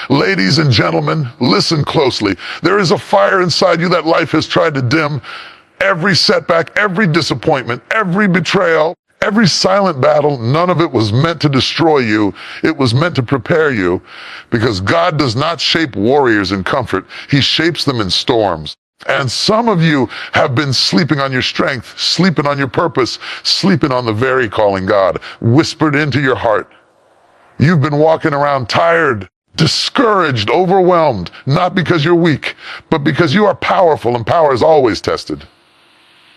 Ladies and gentlemen, listen closely. There is a fire inside you that life has tried to dim. Every setback, every disappointment, every betrayal, every silent battle, none of it was meant to destroy you. It was meant to prepare you, because God does not shape warriors in comfort. He shapes them in storms. And some of you have been sleeping on your strength, sleeping on your purpose, sleeping on the very calling God whispered into your heart. You've been walking around tired, discouraged, overwhelmed, not because you're weak, but because you are powerful, and power is always tested.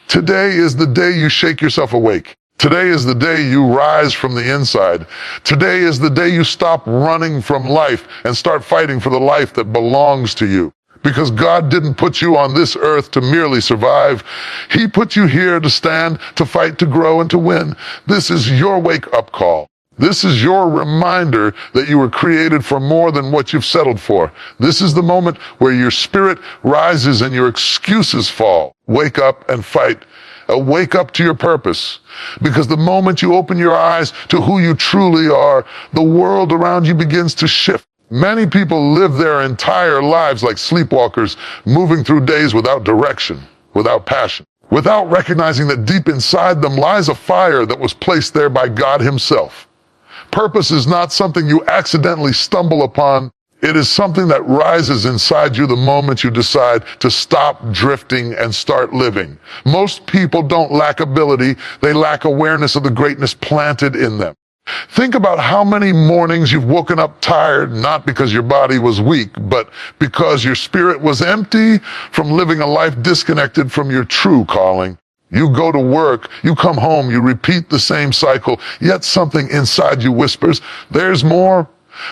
Today is the day you shake yourself awake. Today is the day you rise from the inside. Today is the day you stop running from life and start fighting for the life that belongs to you. Because God didn't put you on this earth to merely survive. He put you here to stand, to fight, to grow, and to win. This is your wake-up call. This is your reminder that you were created for more than what you've settled for. This is the moment where your spirit rises and your excuses fall. Wake up and fight. Wake up to your purpose. Because the moment you open your eyes to who you truly are, the world around you begins to shift. Many people live their entire lives like sleepwalkers, moving through days without direction, without passion, without recognizing that deep inside them lies a fire that was placed there by God Himself. Purpose is not something you accidentally stumble upon. It is something that rises inside you the moment you decide to stop drifting and start living. Most people don't lack ability, they lack awareness of the greatness planted in them. Think about how many mornings you've woken up tired, not because your body was weak, but because your spirit was empty from living a life disconnected from your true calling. You go to work, you come home, you repeat the same cycle, yet something inside you whispers, there's more.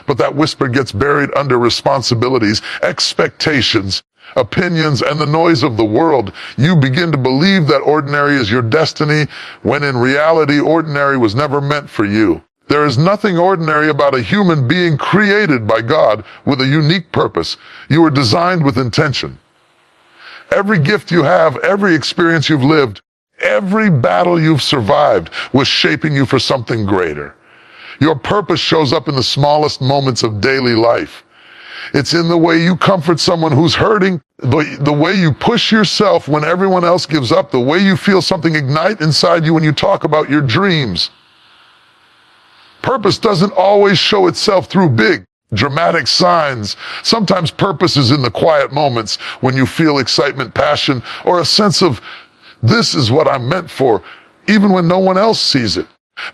But that whisper gets buried under responsibilities, expectations, opinions, and the noise of the world. You begin to believe that ordinary is your destiny, when in reality, ordinary was never meant for you. There is nothing ordinary about a human being created by God with a unique purpose. You were designed with intention. Every gift you have, every experience you've lived, every battle you've survived was shaping you for something greater. Your purpose shows up in the smallest moments of daily life. It's in the way you comfort someone who's hurting, the way you push yourself when everyone else gives up, the way you feel something ignite inside you when you talk about your dreams. Purpose doesn't always show itself through big, dramatic signs. Sometimes purpose is in the quiet moments when you feel excitement, passion, or a sense of, this is what I'm meant for, even when no one else sees it.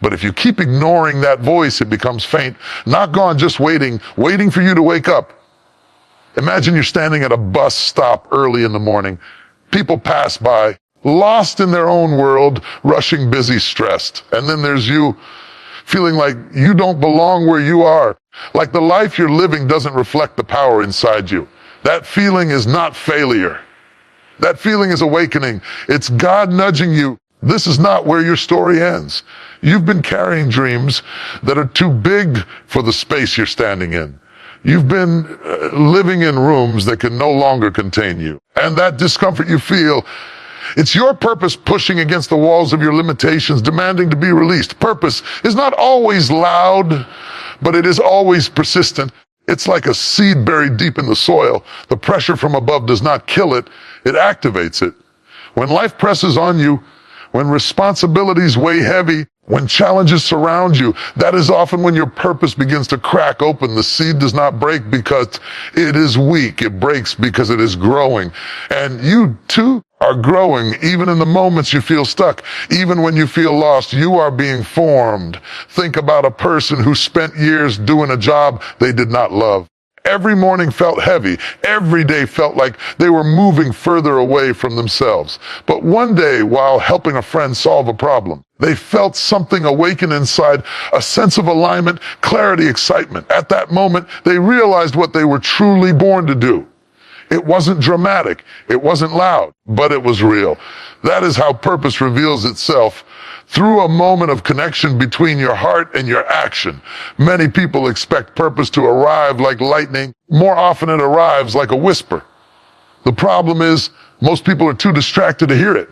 But if you keep ignoring that voice, it becomes faint, not gone, just waiting for you to wake up. Imagine you're standing at a bus stop early in the morning. People pass by, lost in their own world, rushing, busy, stressed. And then there's you, feeling like you don't belong where you are, like the life you're living doesn't reflect the power inside you. That feeling is not failure. That feeling is awakening. It's God nudging you. This is not where your story ends. You've been carrying dreams that are too big for the space you're standing in. You've been living in rooms that can no longer contain you. And that discomfort you feel, it's your purpose pushing against the walls of your limitations, demanding to be released. Purpose is not always loud, but it is always persistent. It's like a seed buried deep in the soil. The pressure from above does not kill it, it activates it. When life presses on you, when responsibilities weigh heavy, when challenges surround you, that is often when your purpose begins to crack open. The seed does not break because it is weak. It breaks because it is growing. And you too are growing, even in the moments you feel stuck. Even when you feel lost, you are being formed. Think about a person who spent years doing a job they did not love. Every morning felt heavy. Every day felt like they were moving further away from themselves. But one day, while helping a friend solve a problem, they felt something awaken inside, a sense of alignment, clarity, excitement. At that moment, they realized what they were truly born to do. It wasn't dramatic, it wasn't loud, but it was real. That is how purpose reveals itself, through a moment of connection between your heart and your action. Many people expect purpose to arrive like lightning. More often it arrives like a whisper. The problem is, most people are too distracted to hear it.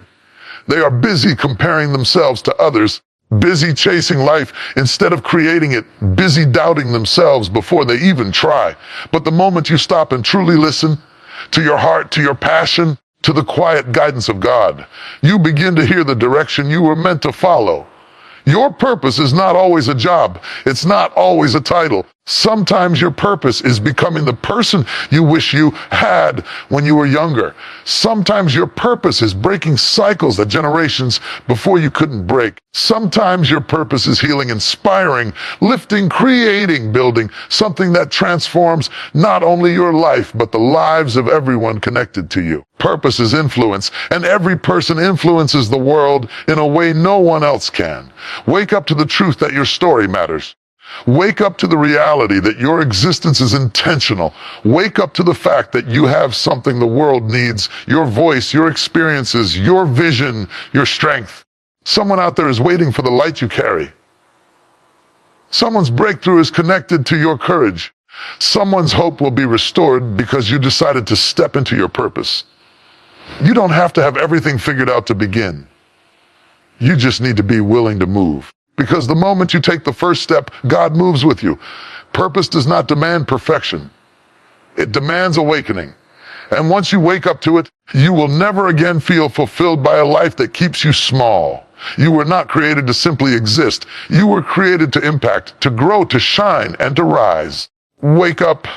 They are busy comparing themselves to others, busy chasing life instead of creating it, busy doubting themselves before they even try. But the moment you stop and truly listen to your heart, to your passion, to the quiet guidance of God, you begin to hear the direction you were meant to follow. Your purpose is not always a job. It's not always a title. Sometimes your purpose is becoming the person you wish you had when you were younger. Sometimes your purpose is breaking cycles that generations before you couldn't break. Sometimes your purpose is healing, inspiring, lifting, creating, building something that transforms not only your life, but the lives of everyone connected to you. Purpose is influence, and every person influences the world in a way no one else can. Wake up to the truth that your story matters. Wake up to the reality that your existence is intentional. Wake up to the fact that you have something the world needs: your voice, your experiences, your vision, your strength. Someone out there is waiting for the light you carry. Someone's breakthrough is connected to your courage. Someone's hope will be restored because you decided to step into your purpose. You don't have to have everything figured out to begin. You just need to be willing to move. Because the moment you take the first step, God moves with you. Purpose does not demand perfection. It demands awakening. And once you wake up to it, you will never again feel fulfilled by a life that keeps you small. You were not created to simply exist. You were created to impact, to grow, to shine, and to rise. Wake up,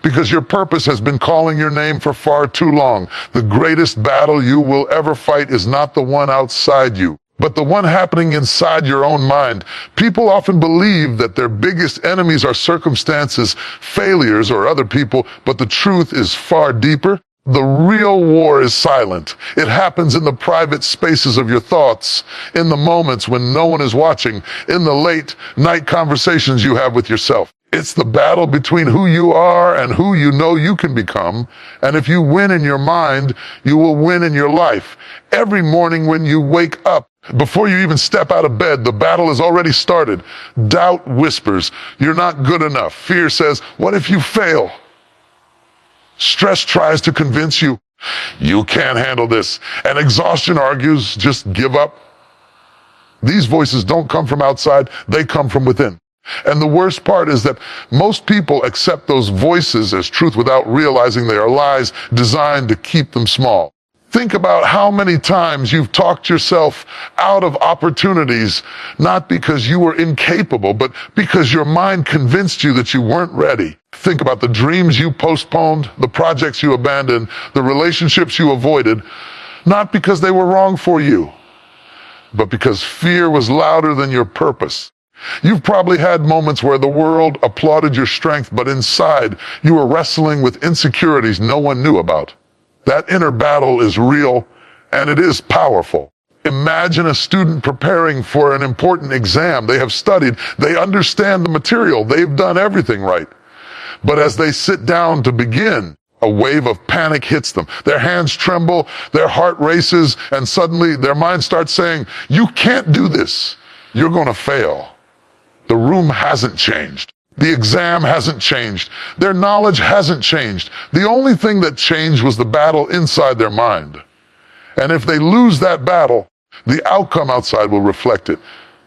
because your purpose has been calling your name for far too long. The greatest battle you will ever fight is not the one outside you, but the one happening inside your own mind. People often believe that their biggest enemies are circumstances, failures, or other people, but the truth is far deeper. The real war is silent. It happens in the private spaces of your thoughts, in the moments when no one is watching, in the late night conversations you have with yourself. It's the battle between who you are and who you know you can become. And if you win in your mind, you will win in your life. Every morning when you wake up, before you even step out of bed, the battle has already started. Doubt whispers, you're not good enough. Fear says, what if you fail? Stress tries to convince you, you can't handle this. And exhaustion argues, just give up. These voices don't come from outside, they come from within. And the worst part is that most people accept those voices as truth without realizing they are lies designed to keep them small. Think about how many times you've talked yourself out of opportunities, not because you were incapable, but because your mind convinced you that you weren't ready. Think about the dreams you postponed, the projects you abandoned, the relationships you avoided, not because they were wrong for you, but because fear was louder than your purpose. You've probably had moments where the world applauded your strength, but inside you were wrestling with insecurities no one knew about. That inner battle is real, and it is powerful. Imagine a student preparing for an important exam. They have studied, they understand the material, they've done everything right. But as they sit down to begin, a wave of panic hits them. Their hands tremble, their heart races, and suddenly their mind starts saying, you can't do this. You're going to fail. The room hasn't changed. The exam hasn't changed. Their knowledge hasn't changed. The only thing that changed was the battle inside their mind. And if they lose that battle, the outcome outside will reflect it.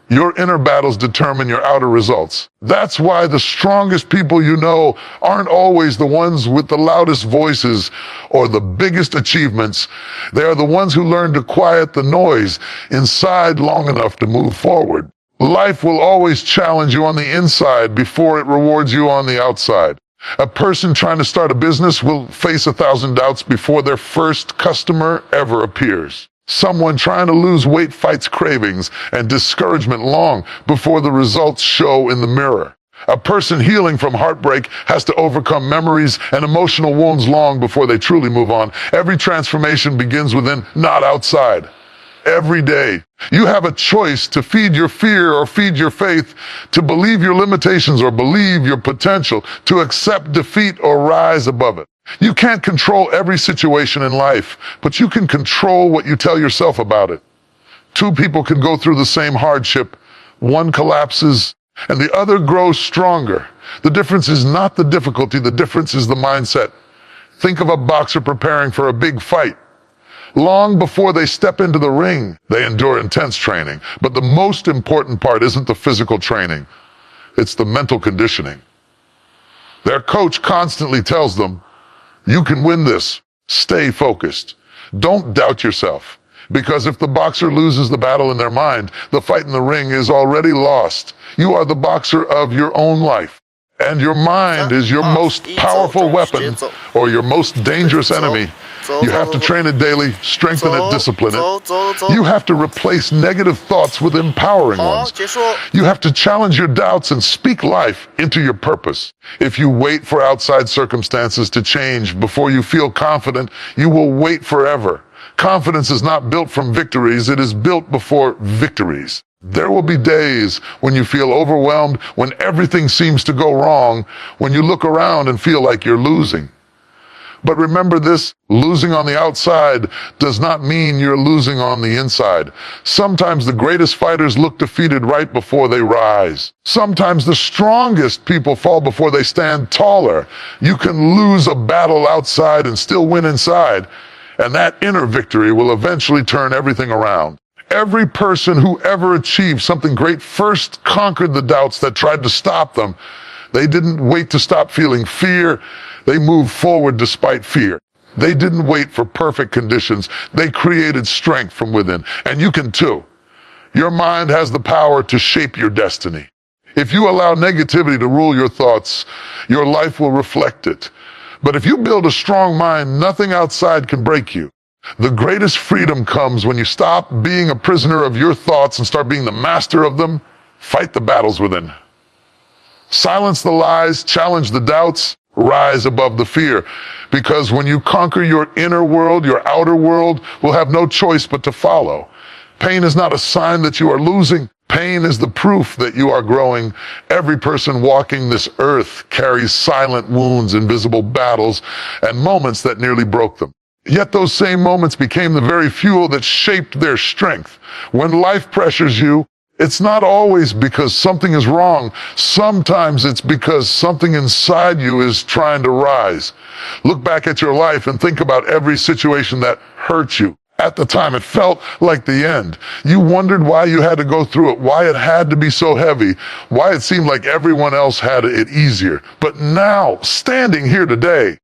Your inner battles determine your outer results. That's why the strongest people you know aren't always the ones with the loudest voices or the biggest achievements. They are the ones who learn to quiet the noise inside long enough to move forward. Life will always challenge you on the inside before it rewards you on the outside. A person trying to start a business will face 1,000 doubts before their first customer ever appears. Someone trying to lose weight fights cravings and discouragement long before the results show in the mirror. A person healing from heartbreak has to overcome memories and emotional wounds long before they truly move on. Every transformation begins within, not outside. Every day, you have a choice to feed your fear or feed your faith, to believe your limitations or believe your potential, to accept defeat or rise above it. You can't control every situation in life, but you can control what you tell yourself about it. Two people can go through the same hardship. One collapses and the other grows stronger. The difference is not the difficulty, the difference is the mindset. Think of a boxer preparing for a big fight. Long before they step into the ring, they endure intense training. But the most important part isn't the physical training. It's the mental conditioning. Their coach constantly tells them, you can win this. Stay focused. Don't doubt yourself. Because if the boxer loses the battle in their mind, the fight in the ring is already lost. You are the boxer of your own life. And your mind is your most powerful weapon or your most dangerous enemy. You have to train it daily, strengthen it, discipline it. You have to replace negative thoughts with empowering ones. You have to challenge your doubts and speak life into your purpose. If you wait for outside circumstances to change before you feel confident, you will wait forever. Confidence is not built from victories, it is built before victories. There will be days when you feel overwhelmed, when everything seems to go wrong, when you look around and feel like you're losing. But remember this, losing on the outside does not mean you're losing on the inside. Sometimes the greatest fighters look defeated right before they rise. Sometimes the strongest people fall before they stand taller. You can lose a battle outside and still win inside, and that inner victory will eventually turn everything around. Every person who ever achieved something great first conquered the doubts that tried to stop them. They didn't wait to stop feeling fear. They moved forward despite fear. They didn't wait for perfect conditions. They created strength from within. And you can too. Your mind has the power to shape your destiny. If you allow negativity to rule your thoughts, your life will reflect it. But if you build a strong mind, nothing outside can break you. The greatest freedom comes when you stop being a prisoner of your thoughts and start being the master of them. Fight the battles within. Silence the lies, challenge the doubts, rise above the fear. Because when you conquer your inner world, your outer world will have no choice but to follow. Pain is not a sign that you are losing. Pain is the proof that you are growing. Every person walking this earth carries silent wounds, invisible battles, and moments that nearly broke them. Yet those same moments became the very fuel that shaped their strength. When life pressures you, it's not always because something is wrong. Sometimes it's because something inside you is trying to rise. Look back at your life and think about every situation that hurt you. At the time, it felt like the end. You wondered why you had to go through it, why it had to be so heavy, why it seemed like everyone else had it easier. But now, standing here today,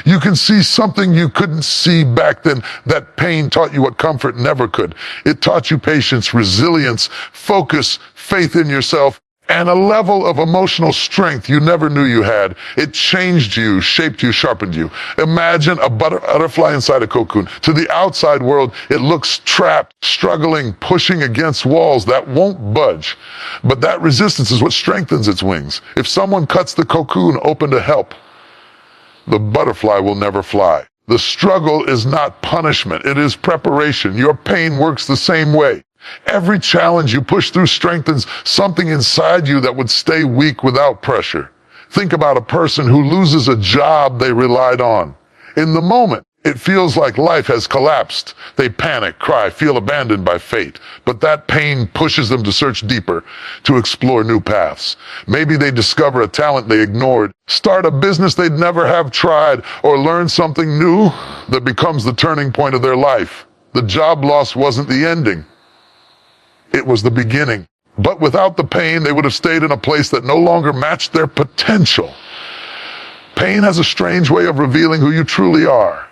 you can see something you couldn't see back then. That pain taught you what comfort never could. It taught you patience, resilience, focus, faith in yourself, and a level of emotional strength you never knew you had. It changed you, shaped you, sharpened you. Imagine a butterfly inside a cocoon. To the outside world, it looks trapped, struggling, pushing against walls that won't budge. But that resistance is what strengthens its wings. If someone cuts the cocoon open to help, the butterfly will never fly. The struggle is not punishment, it is preparation. Your pain works the same way. Every challenge you push through strengthens something inside you that would stay weak without pressure. Think about a person who loses a job they relied on. In the moment, it feels like life has collapsed. They panic, cry, feel abandoned by fate. But that pain pushes them to search deeper, to explore new paths. Maybe they discover a talent they ignored, start a business they'd never have tried, or learn something new that becomes the turning point of their life. The job loss wasn't the ending. It was the beginning. But without the pain, they would have stayed in a place that no longer matched their potential. Pain has a strange way of revealing who you truly are.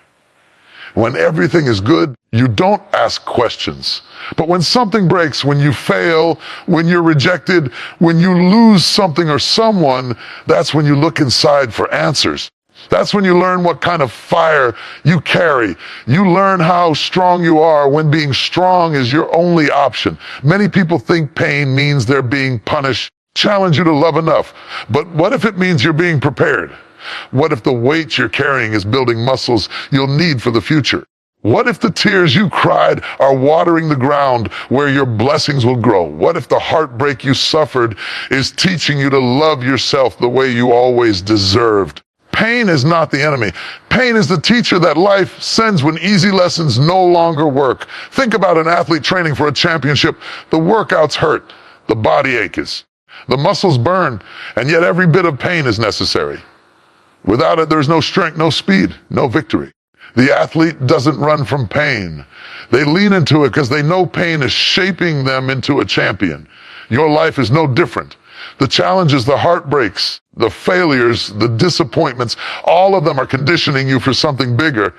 When everything is good, you don't ask questions. But when something breaks, when you fail, when you're rejected, when you lose something or someone, that's when you look inside for answers. That's when you learn what kind of fire you carry. You learn how strong you are when being strong is your only option. Many people think pain means they're being punished. Challenge you to love enough. But what if it means you're being prepared? What if the weight you're carrying is building muscles you'll need for the future? What if the tears you cried are watering the ground where your blessings will grow? What if the heartbreak you suffered is teaching you to love yourself the way you always deserved? Pain is not the enemy. Pain is the teacher that life sends when easy lessons no longer work. Think about an athlete training for a championship. The workouts hurt, the body aches, the muscles burn, and yet every bit of pain is necessary. Without it, there's no strength, no speed, no victory. The athlete doesn't run from pain. They lean into it because they know pain is shaping them into a champion. Your life is no different. The challenges, the heartbreaks, the failures, the disappointments, all of them are conditioning you for something bigger.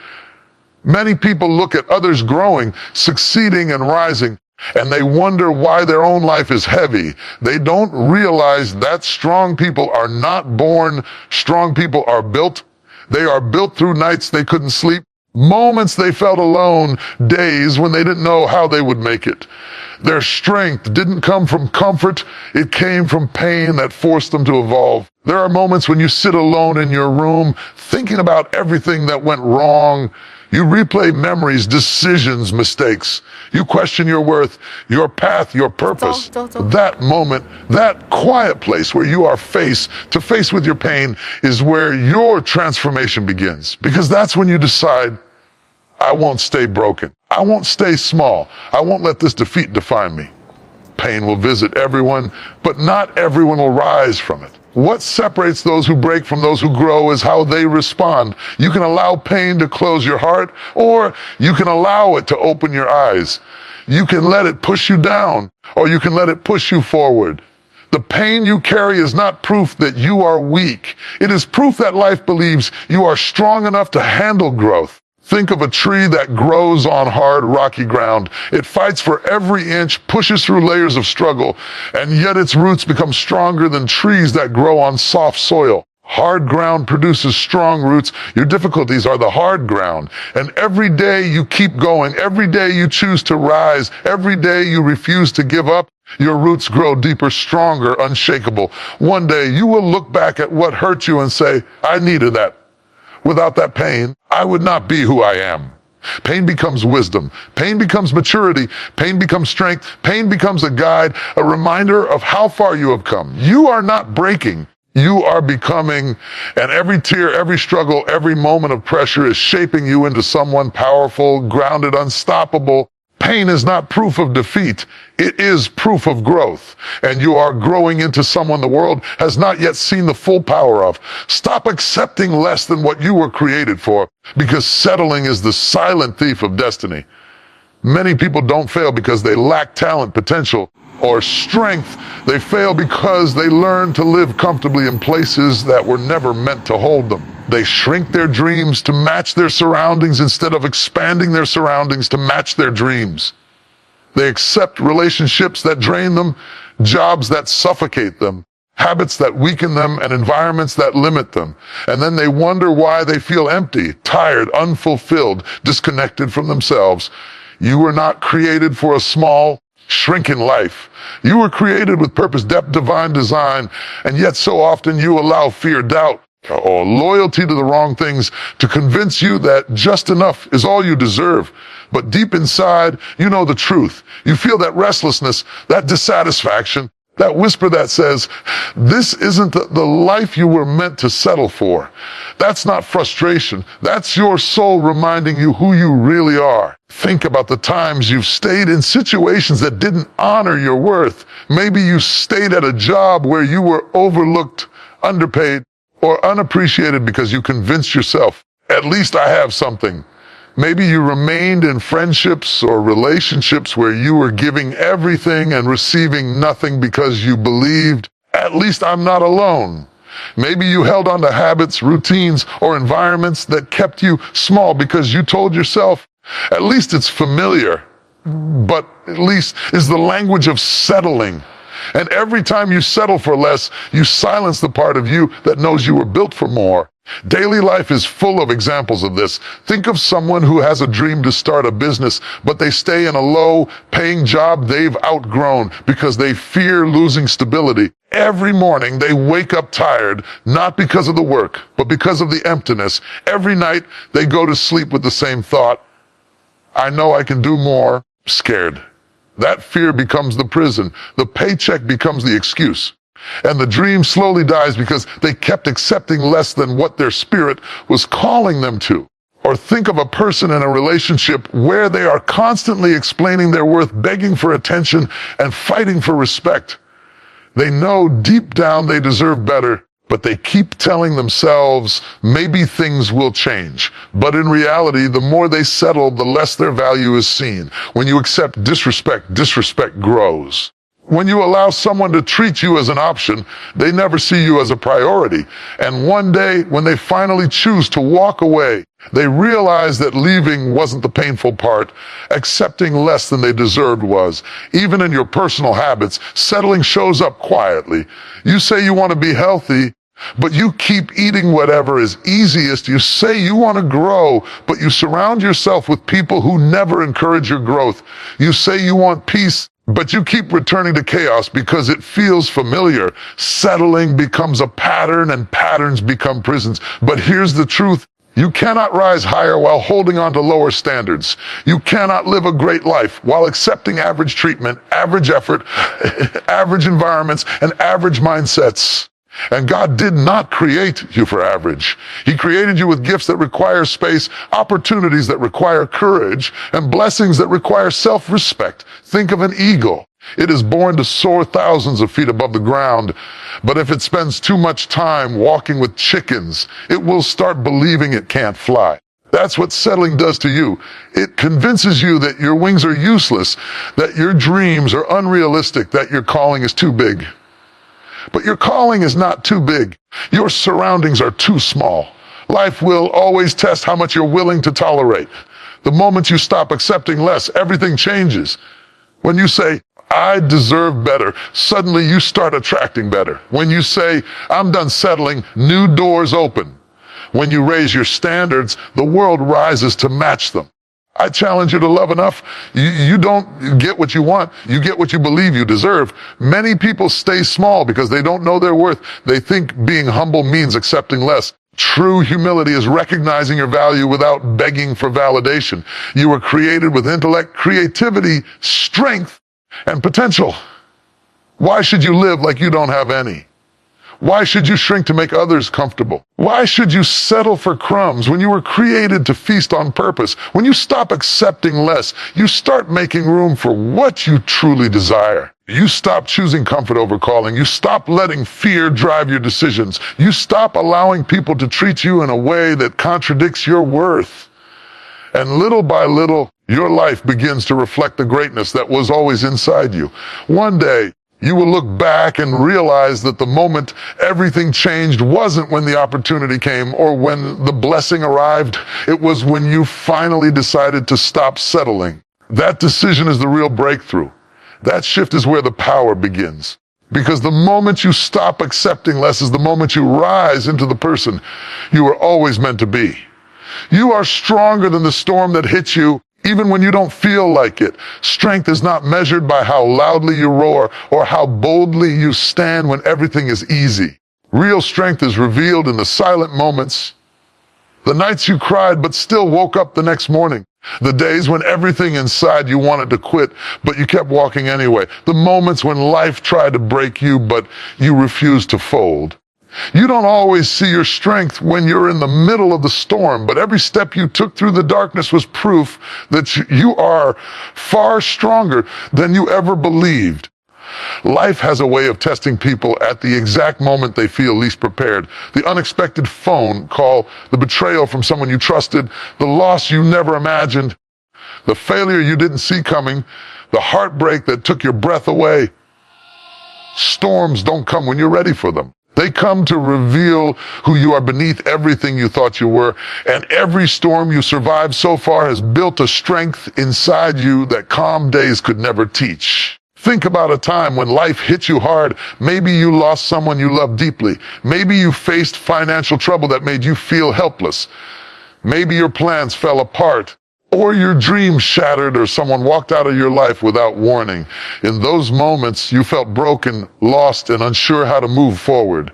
Many people look at others growing, succeeding, and rising, and they wonder why their own life is heavy. They don't realize that strong people are not born. Strong people are built. They are built through nights they couldn't sleep, moments they felt alone, days when they didn't know how they would make it. Their strength didn't come from comfort. It came from pain that forced them to evolve. There are moments when you sit alone in your room, thinking about everything that went wrong. You replay memories, decisions, mistakes. You question your worth, your path, your purpose. That moment, that quiet place where you are face to face with your pain is where your transformation begins. Because that's when you decide, I won't stay broken. I won't stay small. I won't let this defeat define me. Pain will visit everyone, but not everyone will rise from it. What separates those who break from those who grow is how they respond. You can allow pain to close your heart, or you can allow it to open your eyes. You can let it push you down, or you can let it push you forward. The pain you carry is not proof that you are weak. It is proof that life believes you are strong enough to handle growth. Think of a tree that grows on hard, rocky ground. It fights for every inch, pushes through layers of struggle, and yet its roots become stronger than trees that grow on soft soil. Hard ground produces strong roots. Your difficulties are the hard ground. And every day you keep going, every day you choose to rise, every day you refuse to give up, your roots grow deeper, stronger, unshakable. One day you will look back at what hurt you and say, I needed that. Without that pain, I would not be who I am. Pain becomes wisdom. Pain becomes maturity. Pain becomes strength. Pain becomes a guide, a reminder of how far you have come. You are not breaking. You are becoming, and every tear, every struggle, every moment of pressure is shaping you into someone powerful, grounded, unstoppable. Pain is not proof of defeat. It is proof of growth. And you are growing into someone the world has not yet seen the full power of. Stop accepting less than what you were created for, because settling is the silent thief of destiny. Many people don't fail because they lack talent, potential, or strength. They fail because they learn to live comfortably in places that were never meant to hold them. They shrink their dreams to match their surroundings instead of expanding their surroundings to match their dreams. They accept relationships that drain them, jobs that suffocate them, habits that weaken them, and environments that limit them. And then they wonder why they feel empty, tired, unfulfilled, disconnected from themselves. You were not created for a small, shrinking life. You were created with purpose, depth, divine design, and yet so often you allow fear, doubt, or loyalty to the wrong things to convince you that just enough is all you deserve. But deep inside, you know the truth. You feel that restlessness, that dissatisfaction, that whisper that says, this isn't the life you were meant to settle for. That's not frustration. That's your soul reminding you who you really are. Think about the times you've stayed in situations that didn't honor your worth. Maybe you stayed at a job where you were overlooked, underpaid, or unappreciated because you convinced yourself, at least I have something. Maybe you remained in friendships or relationships where you were giving everything and receiving nothing because you believed, at least I'm not alone. Maybe you held on to habits, routines, or environments that kept you small because you told yourself, at least it's familiar, but at least is the language of settling. And every time you settle for less, you silence the part of you that knows you were built for more. Daily life is full of examples of this. Think of someone who has a dream to start a business, but they stay in a low-paying job they've outgrown because they fear losing stability. Every morning they wake up tired, not because of the work, but because of the emptiness. Every night they go to sleep with the same thought, I know I can do more, scared. That fear becomes the prison. The paycheck becomes the excuse. And the dream slowly dies because they kept accepting less than what their spirit was calling them to. Or think of a person in a relationship where they are constantly explaining their worth, begging for attention, and fighting for respect. They know deep down they deserve better, But they keep telling themselves maybe things will change. But in reality, the more they settle, the less their value is seen. When you accept disrespect, disrespect grows. When you allow someone to treat you as an option, they never see you as a priority. And one day, when they finally choose to walk away, they realize that leaving wasn't the painful part. Accepting less than they deserved was. Even in your personal habits, settling shows up quietly. You say you want to be healthy, but you keep eating whatever is easiest. You say you want to grow, but you surround yourself with people who never encourage your growth. You say you want peace, but you keep returning to chaos because it feels familiar. Settling becomes a pattern, and patterns become prisons. But here's the truth. You cannot rise higher while holding on to lower standards. You cannot live a great life while accepting average treatment, average effort, average environments, and average mindsets. And God did not create you for average. He created you with gifts that require space, opportunities that require courage, and blessings that require self-respect. Think of an eagle. It is born to soar thousands of feet above the ground. But if it spends too much time walking with chickens, it will start believing it can't fly. That's what settling does to you. It convinces you that your wings are useless, that your dreams are unrealistic, that your calling is too big. But your calling is not too big. Your surroundings are too small. Life will always test how much you're willing to tolerate. The moment you stop accepting less, everything changes. When you say, I deserve better, suddenly you start attracting better. When you say, I'm done settling, new doors open. When you raise your standards, the world rises to match them. I challenge you to love enough. You don't get what you want. You get what you believe you deserve. Many people stay small because they don't know their worth. They think being humble means accepting less. True humility is recognizing your value without begging for validation. You were created with intellect, creativity, strength, and potential. Why should you live like you don't have any? Why should you shrink to make others comfortable? Why should you settle for crumbs when you were created to feast on purpose? When you stop accepting less, you start making room for what you truly desire. You stop choosing comfort over calling. You stop letting fear drive your decisions. You stop allowing people to treat you in a way that contradicts your worth. And little by little, your life begins to reflect the greatness that was always inside you. One day, you will look back and realize that the moment everything changed wasn't when the opportunity came or when the blessing arrived. It was when you finally decided to stop settling. That decision is the real breakthrough. That shift is where the power begins. Because the moment you stop accepting less is the moment you rise into the person you were always meant to be. You are stronger than the storm that hits you, even when you don't feel like it. Strength is not measured by how loudly you roar or how boldly you stand when everything is easy. Real strength is revealed in the silent moments, the nights you cried but still woke up the next morning, the days when everything inside you wanted to quit but you kept walking anyway, the moments when life tried to break you but you refused to fold. You don't always see your strength when you're in the middle of the storm, but every step you took through the darkness was proof that you are far stronger than you ever believed. Life has a way of testing people at the exact moment they feel least prepared. The unexpected phone call, the betrayal from someone you trusted, the loss you never imagined, the failure you didn't see coming, the heartbreak that took your breath away. Storms don't come when you're ready for them. They come to reveal who you are beneath everything you thought you were, and every storm you survived so far has built a strength inside you that calm days could never teach. Think about a time when life hit you hard. Maybe you lost someone you loved deeply. Maybe you faced financial trouble that made you feel helpless. Maybe your plans fell apart, or your dreams shattered, or someone walked out of your life without warning. In those moments, you felt broken, lost, and unsure how to move forward.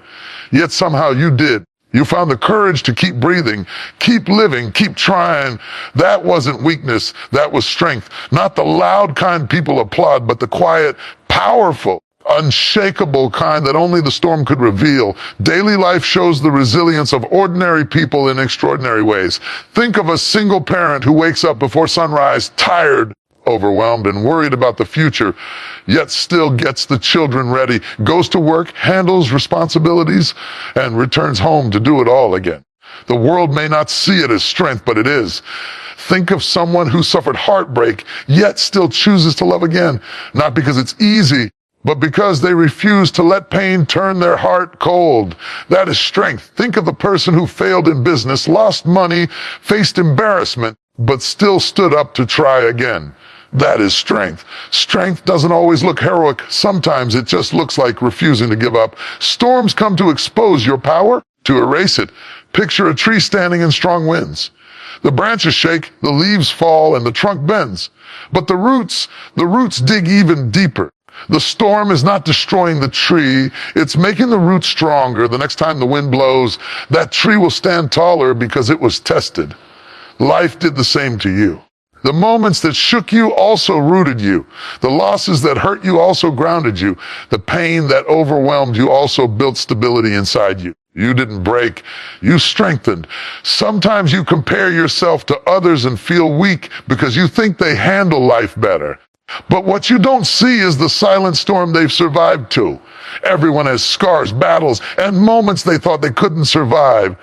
Yet somehow you did. You found the courage to keep breathing, keep living, keep trying. That wasn't weakness, that was strength. Not the loud kind people applaud, but the quiet, powerful, unshakable kind that only the storm could reveal. Daily life shows the resilience of ordinary people in extraordinary ways. Think of a single parent who wakes up before sunrise, tired, overwhelmed and worried about the future, yet still gets the children ready, goes to work, handles responsibilities, and returns home to do it all again. The world may not see it as strength, but it is. Think of someone who suffered heartbreak, yet still chooses to love again, not because it's easy, but because they refuse to let pain turn their heart cold. That is strength. Think of the person who failed in business, lost money, faced embarrassment, but still stood up to try again. That is strength. Strength doesn't always look heroic. Sometimes it just looks like refusing to give up. Storms come to expose your power, to erase it. Picture a tree standing in strong winds. The branches shake, the leaves fall, and the trunk bends. But the roots dig even deeper. The storm is not destroying the tree, it's making the roots stronger. The next time the wind blows, that tree will stand taller because it was tested. Life did the same to you. The moments that shook you also rooted you. The losses that hurt you also grounded you. The pain that overwhelmed you also built stability inside you. You didn't break, you strengthened. Sometimes you compare yourself to others and feel weak because you think they handle life better. But what you don't see is the silent storm they've survived too. Everyone has scars, battles, and moments they thought they couldn't survive.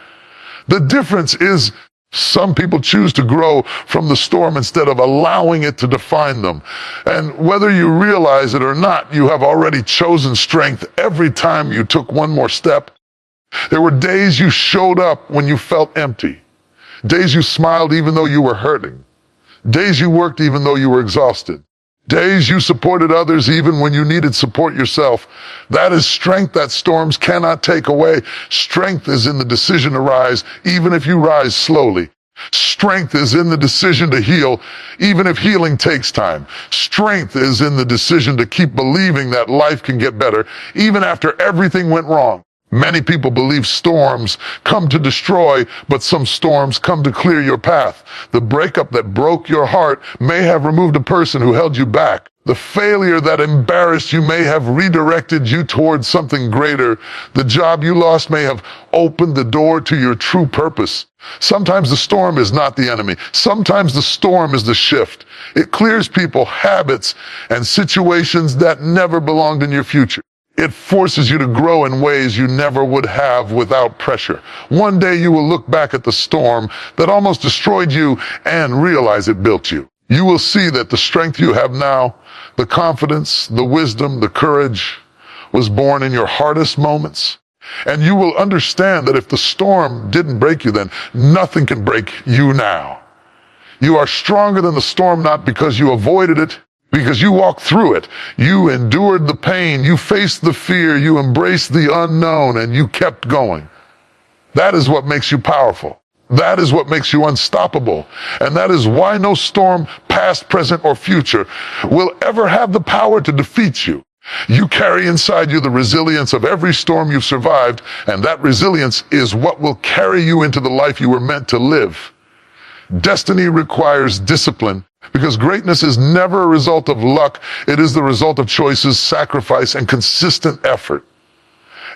The difference is some people choose to grow from the storm instead of allowing it to define them. And whether you realize it or not, you have already chosen strength every time you took one more step. There were days you showed up when you felt empty. Days you smiled even though you were hurting. Days you worked even though you were exhausted. Days you supported others even when you needed support yourself. That is strength that storms cannot take away. Strength is in the decision to rise, even if you rise slowly. Strength is in the decision to heal, even if healing takes time. Strength is in the decision to keep believing that life can get better, even after everything went wrong. Many people believe storms come to destroy, but some storms come to clear your path. The breakup that broke your heart may have removed a person who held you back. The failure that embarrassed you may have redirected you towards something greater. The job you lost may have opened the door to your true purpose. Sometimes the storm is not the enemy. Sometimes the storm is the shift. It clears people, habits, and situations that never belonged in your future. It forces you to grow in ways you never would have without pressure. One day you will look back at the storm that almost destroyed you and realize it built you. You will see that the strength you have now, the confidence, the wisdom, the courage, was born in your hardest moments. And you will understand that if the storm didn't break you then, nothing can break you now. You are stronger than the storm not because you avoided it, because you walked through it. You endured the pain, you faced the fear, you embraced the unknown, and you kept going. That is what makes you powerful. That is what makes you unstoppable. And that is why no storm, past, present, or future, will ever have the power to defeat you. You carry inside you the resilience of every storm you've survived, and that resilience is what will carry you into the life you were meant to live. Destiny requires discipline, because greatness is never a result of luck. It is the result of choices, sacrifice, and consistent effort.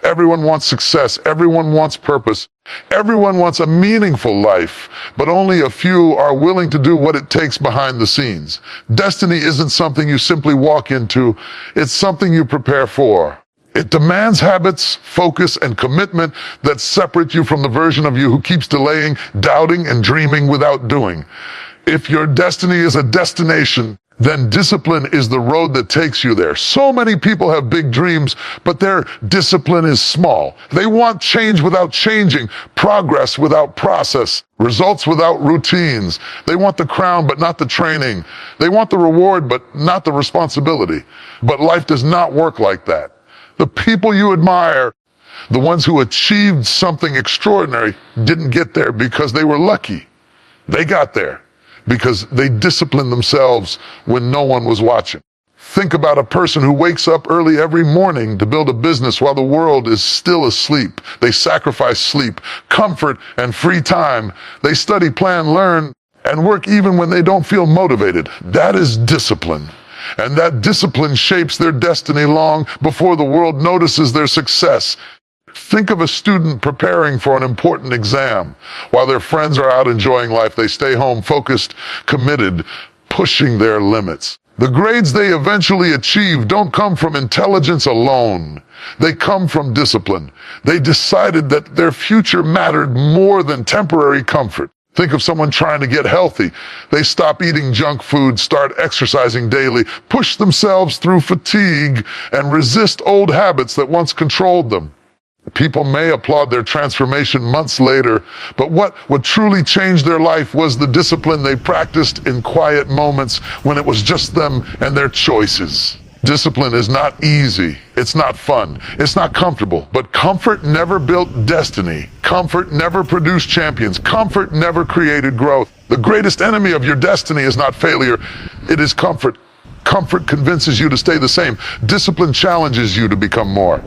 Everyone wants success. Everyone wants purpose. Everyone wants a meaningful life, but only a few are willing to do what it takes behind the scenes. Destiny isn't something you simply walk into. It's something you prepare for. It demands habits, focus, and commitment that separate you from the version of you who keeps delaying, doubting, and dreaming without doing. If your destiny is a destination, then discipline is the road that takes you there. So many people have big dreams, but their discipline is small. They want change without changing, progress without process, results without routines. They want the crown, but not the training. They want the reward, but not the responsibility. But life does not work like that. The people you admire, the ones who achieved something extraordinary, didn't get there because they were lucky. They got there because they disciplined themselves when no one was watching. Think about a person who wakes up early every morning to build a business while the world is still asleep. They sacrifice sleep, comfort, and free time. They study, plan, learn, and work even when they don't feel motivated. That is discipline. And that discipline shapes their destiny long before the world notices their success. Think of a student preparing for an important exam. While their friends are out enjoying life, they stay home focused, committed, pushing their limits. The grades they eventually achieve don't come from intelligence alone. They come from discipline. They decided that their future mattered more than temporary comfort. Think of someone trying to get healthy. They stop eating junk food, start exercising daily, push themselves through fatigue, and resist old habits that once controlled them. People may applaud their transformation months later, but what truly changed their life was the discipline they practiced in quiet moments when it was just them and their choices. Discipline is not easy. It's not fun. It's not comfortable. But comfort never built destiny. Comfort never produced champions. Comfort never created growth. The greatest enemy of your destiny is not failure. It is comfort. Comfort convinces you to stay the same. Discipline challenges you to become more.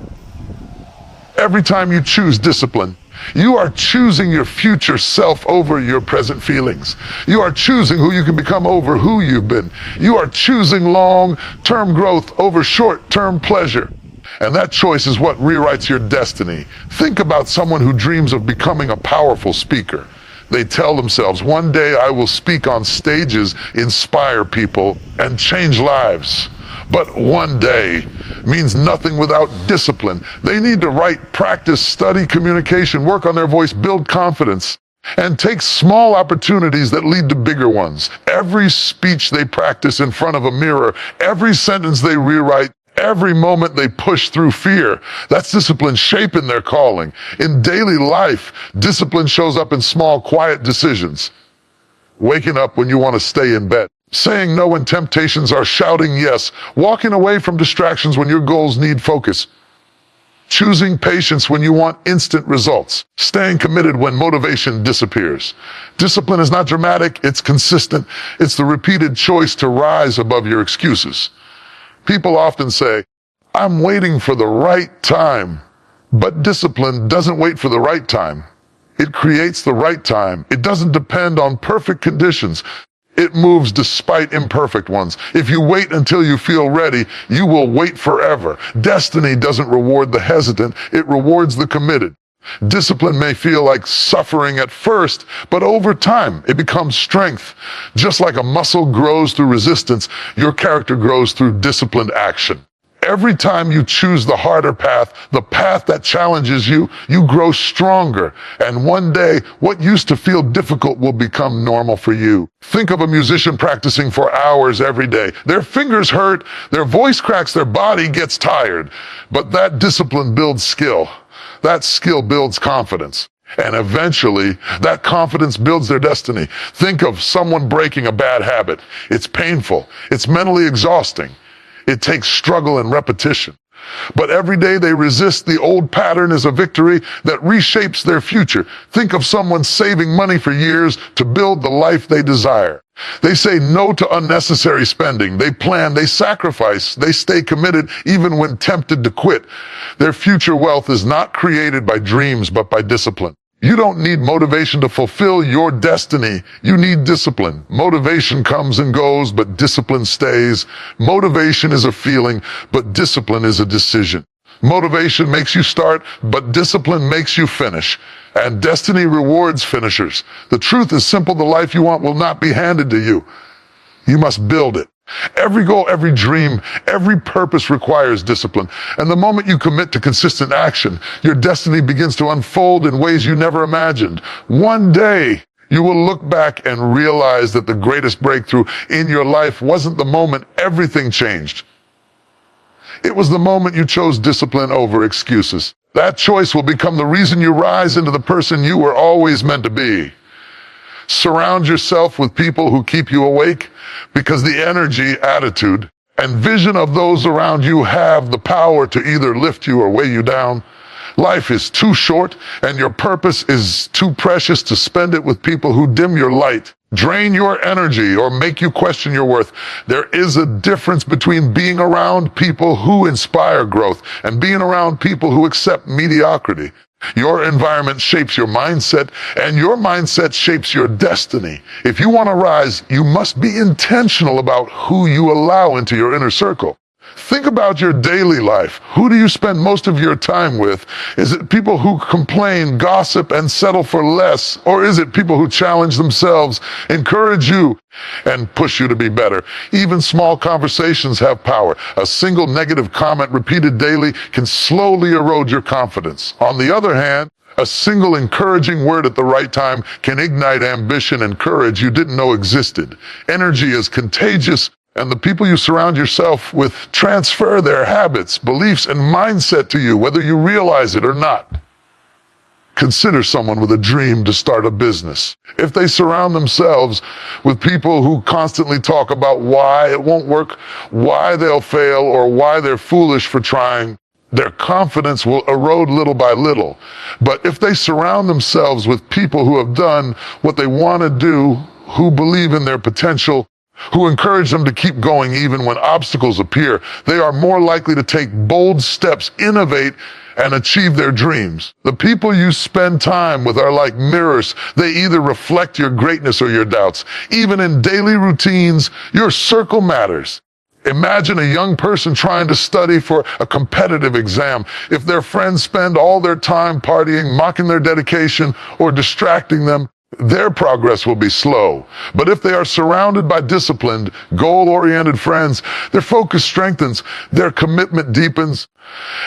Every time you choose discipline, you are choosing your future self over your present feelings. You are choosing who you can become over who you've been. You are choosing long-term growth over short-term pleasure. And that choice is what rewrites your destiny. Think about someone who dreams of becoming a powerful speaker. They tell themselves, one day I will speak on stages, inspire people, and change lives. But one day means nothing without discipline. They need to write, practice, study communication, work on their voice, build confidence, and take small opportunities that lead to bigger ones. Every speech they practice in front of a mirror, every sentence they rewrite, every moment they push through fear, that's discipline shaping their calling. In daily life, discipline shows up in small, quiet decisions. Waking up when you want to stay in bed. Saying no when temptations are shouting yes. Walking away from distractions when your goals need focus. Choosing patience when you want instant results. Staying committed when motivation disappears. Discipline is not dramatic, it's consistent. It's the repeated choice to rise above your excuses. People often say, I'm waiting for the right time. But discipline doesn't wait for the right time. It creates the right time. It doesn't depend on perfect conditions. It moves despite imperfect ones. If you wait until you feel ready, you will wait forever. Destiny doesn't reward the hesitant, it rewards the committed. Discipline may feel like suffering at first, but over time, it becomes strength. Just like a muscle grows through resistance, your character grows through disciplined action. Every time you choose the harder path, the path that challenges you, you grow stronger. And one day, what used to feel difficult will become normal for you. Think of a musician practicing for hours every day. Their fingers hurt, their voice cracks, their body gets tired. But that discipline builds skill. That skill builds confidence. And eventually, that confidence builds their destiny. Think of someone breaking a bad habit. It's painful. It's mentally exhausting. It takes struggle and repetition. But every day they resist the old pattern is a victory that reshapes their future. Think of someone saving money for years to build the life they desire. They say no to unnecessary spending. They plan, they sacrifice, they stay committed even when tempted to quit. Their future wealth is not created by dreams, but by discipline. You don't need motivation to fulfill your destiny. You need discipline. Motivation comes and goes, but discipline stays. Motivation is a feeling, but discipline is a decision. Motivation makes you start, but discipline makes you finish. And destiny rewards finishers. The truth is simple. The life you want will not be handed to you. You must build it. Every goal, every dream, every purpose requires discipline. And the moment you commit to consistent action, your destiny begins to unfold in ways you never imagined. One day, you will look back and realize that the greatest breakthrough in your life wasn't the moment everything changed. It was the moment you chose discipline over excuses. That choice will become the reason you rise into the person you were always meant to be. Surround yourself with people who keep you awake, because the energy, attitude, and vision of those around you have the power to either lift you or weigh you down. Life is too short, and your purpose is too precious to spend it with people who dim your light, drain your energy, or make you question your worth. There is a difference between being around people who inspire growth and being around people who accept mediocrity. Your environment shapes your mindset, and your mindset shapes your destiny. If you want to rise, you must be intentional about who you allow into your inner circle. Think about your daily life. Who do you spend most of your time with? Is it people who complain, gossip, and settle for less? Or is it people who challenge themselves, encourage you, and push you to be better? Even small conversations have power. A single negative comment repeated daily can slowly erode your confidence. On the other hand, a single encouraging word at the right time can ignite ambition and courage you didn't know existed. Energy is contagious, and the people you surround yourself with transfer their habits, beliefs, and mindset to you, whether you realize it or not. Consider someone with a dream to start a business. If they surround themselves with people who constantly talk about why it won't work, why they'll fail, or why they're foolish for trying, their confidence will erode little by little. But if they surround themselves with people who have done what they want to do, who believe in their potential, who encourage them to keep going even when obstacles appear, they are more likely to take bold steps, innovate, and achieve their dreams. The people you spend time with are like mirrors. They either reflect your greatness or your doubts. Even in daily routines, your circle matters. Imagine a young person trying to study for a competitive exam. If their friends spend all their time partying, mocking their dedication, or distracting them, their progress will be slow. But if they are surrounded by disciplined, goal-oriented friends, their focus strengthens, their commitment deepens,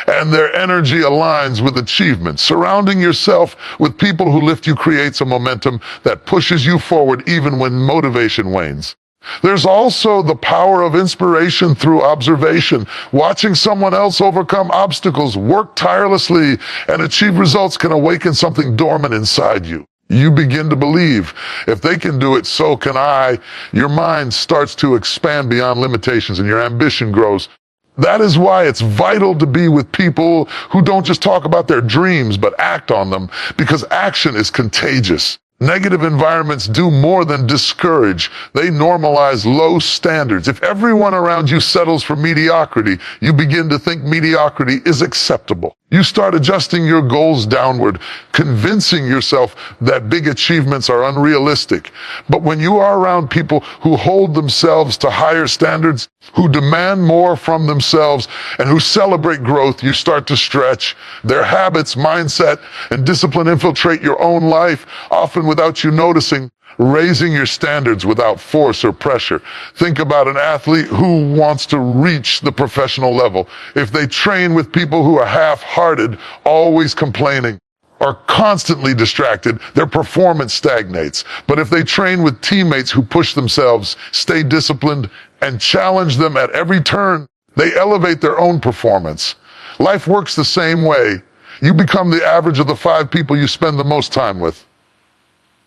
and their energy aligns with achievement. Surrounding yourself with people who lift you creates a momentum that pushes you forward even when motivation wanes. There's also the power of inspiration through observation. Watching someone else overcome obstacles, work tirelessly, and achieve results can awaken something dormant inside you. You begin to believe, if they can do it, so can I. Your mind starts to expand beyond limitations and your ambition grows. That is why it's vital to be with people who don't just talk about their dreams, but act on them, because action is contagious. Negative environments do more than discourage. They normalize low standards. If everyone around you settles for mediocrity, you begin to think mediocrity is acceptable. You start adjusting your goals downward, convincing yourself that big achievements are unrealistic. But when you are around people who hold themselves to higher standards, who demand more from themselves, and who celebrate growth, you start to stretch. Their habits, mindset, and discipline infiltrate your own life, often without you noticing, raising your standards without force or pressure. Think about an athlete who wants to reach the professional level. If they train with people who are half-hearted, always complaining, or constantly distracted, their performance stagnates. But if they train with teammates who push themselves, stay disciplined, and challenge them at every turn, they elevate their own performance. Life works the same way. You become the average of the 5 people you spend the most time with.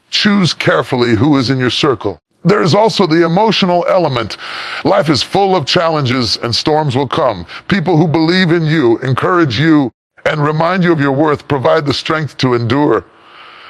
Choose carefully who is in your circle. There is also the emotional element. Life is full of challenges and storms will come. People who believe in you, encourage you, and remind you of your worth provide the strength to endure.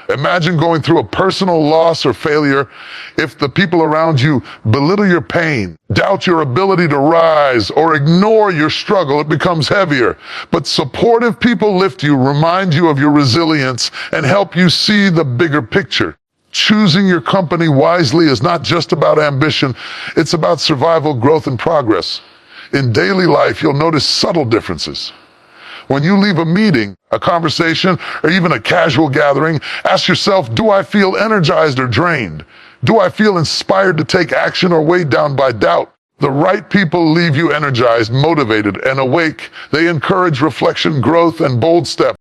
Imagine going through a personal loss or failure. If the people around you belittle your pain, doubt your ability to rise, or ignore your struggle, it becomes heavier. But supportive people lift you, remind you of your resilience, and help you see the bigger picture. Choosing your company wisely is not just about ambition, it's about survival, growth, and progress. In daily life, you'll notice subtle differences. When you leave a meeting, a conversation, or even a casual gathering, ask yourself, do I feel energized or drained? Do I feel inspired to take action or weighed down by doubt? The right people leave you energized, motivated, and awake. They encourage reflection, growth, and bold steps.